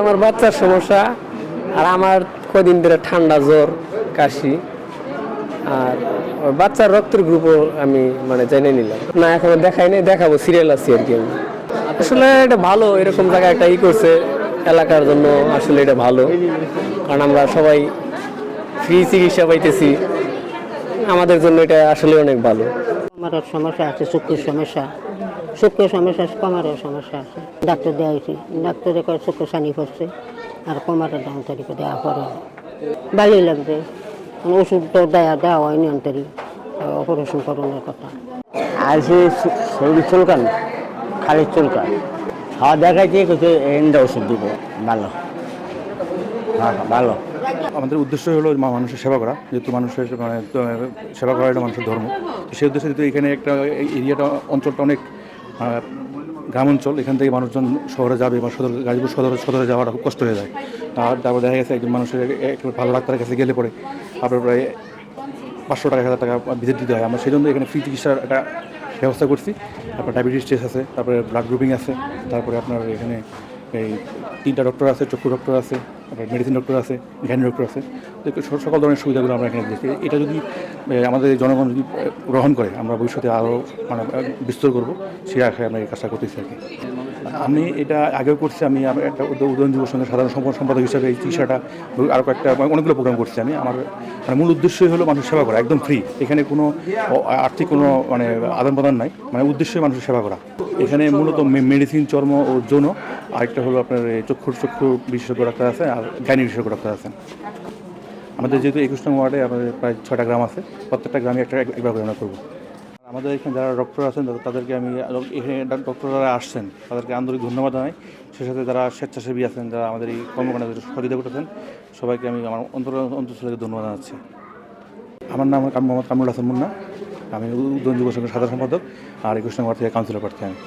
আমার বাচ্চার সমস্যা, আর আমার কদিন ধরে ঠান্ডা, জ্বর, কাশি, আর বাচ্চার রক্তের গ্রুপও আমি মানে জেনে নিলাম না, এখনো দেখাই নাই, দেখাবো, সিরিয়াল আছি আর কি। আমি আসলে এটা ভালো, এরকম জায়গায় একটা করছে এলাকার জন্য, আসলে এটা ভালো, কারণ আমরা সবাই ফ্রি চিকিৎসা পাইতেছি, আমাদের জন্য এটা আসলে অনেক ভালো। আমার সমস্যা আছে, চক্ষুর সমস্যা, চক্ষুর সমস্যা, কমারের সমস্যা আছে। ডাক্তার দেওয়াইছি, ডাক্তারে করে চক্ষু সানি করছে, আর কমারের দাম তারিখে দেওয়া পরে ভালোই লাগবে। ওষুধ তো দেওয়া হয়নি অন্তরি, অপারেশন করানোর কথা। আজকে শরীর চুলকান, খালি চুলকান, খাওয়া দেখাইছে কিছু এন্ডা ওষুধ দিব, ভালো, হ্যাঁ ভালো। আমাদের উদ্দেশ্য হলো মানুষের সেবা করা, যেহেতু মানুষের মানে সেবা করা এটা মানুষের ধর্ম। তো সেই উদ্দেশ্যে যেহেতু এখানে একটা এরিয়াটা, অঞ্চলটা অনেক গ্রাম অঞ্চল, এখান থেকে মানুষজন শহরে যাবে বা গাজীপুর সদরে যাওয়াটা খুব কষ্ট হয়ে যায়। আর তারপর দেখা গেছে একজন মানুষের একটু ভালো ডাক্তারের কাছে গেলে পরে আপনার প্রায় 500 টাকা 1000 টাকা ভিজিট দিতে হয়। আমরা সেই জন্য এখানে ফ্রি চিকিৎসার একটা ব্যবস্থা করছি। তারপর ডায়াবেটিস টেস্ট আছে, তারপরে ব্লাড গ্রুপিং আছে, তারপরে আপনার এখানে এই 3টা ডক্টর আছে, চক্ষু ডক্টর আছে, তারপরে মেডিসিন ডক্টর আছে, গাইনি ডক্টর আছে। তো সকল ধরনের সুবিধাগুলো আমরা এখানে দিচ্ছি। এটা যদি আমাদের জনগণ যদি গ্রহণ করে, আমরা ভবিষ্যতে আরও মানে বিস্তার করবো, সেই আশায় আমরা এই কাজটা করতেছি আর কি। আমি এটা আগেও করছি, আমি একটা উদয়ন যুব সংঘের সাধারণ সম্পাদক হিসাবে এই চিকিৎসাটা আরও কয়েকটা অনেকগুলো প্রোগ্রাম করছি আমি। আমার মানে মূল উদ্দেশ্যই হলো মানুষের সেবা করা, একদম ফ্রি। এখানে কোনো আর্থিক কোনো মানে আদান প্রদান নাই, মানে উদ্দেশ্যই মানুষের সেবা করা। এখানে মূলত মেডিসিন, চর্ম ও যৌন, আরেকটা হলো আপনার চক্ষু বিশেষজ্ঞ ডাক্তার আছে, আর গাইনি বিশেষজ্ঞ ডাক্তার আছেন। আমাদের যেহেতু 21 নং ওয়ার্ডে আমাদের প্রায় 6টা গ্রাম আছে, প্রত্যেকটা গ্রামে একবার করে আমরা করবো। আমাদের এখানে যারা ডক্টর আছেন তাদেরকে আমি, এখানে ডক্টররা আসছেন তাদেরকে আন্তরিক ধন্যবাদ জানাই। সে সাথে যারা স্বেচ্ছাসেবী আছেন, যারা আমাদের এই কর্মকাণ্ডে সহযোগিতা করতেছেন, সবাইকে আমি আমার অন্তর ধন্যবাদ জানাচ্ছি। আমার নাম মোহাম্মদ কামরুল হাসান মুন্না, আমি উদয়ন যুব সংঘের সাধারণ সম্পাদক, আর 21 নং ওয়ার্ড থেকে কাউন্সিলর প্রার্থী আমি।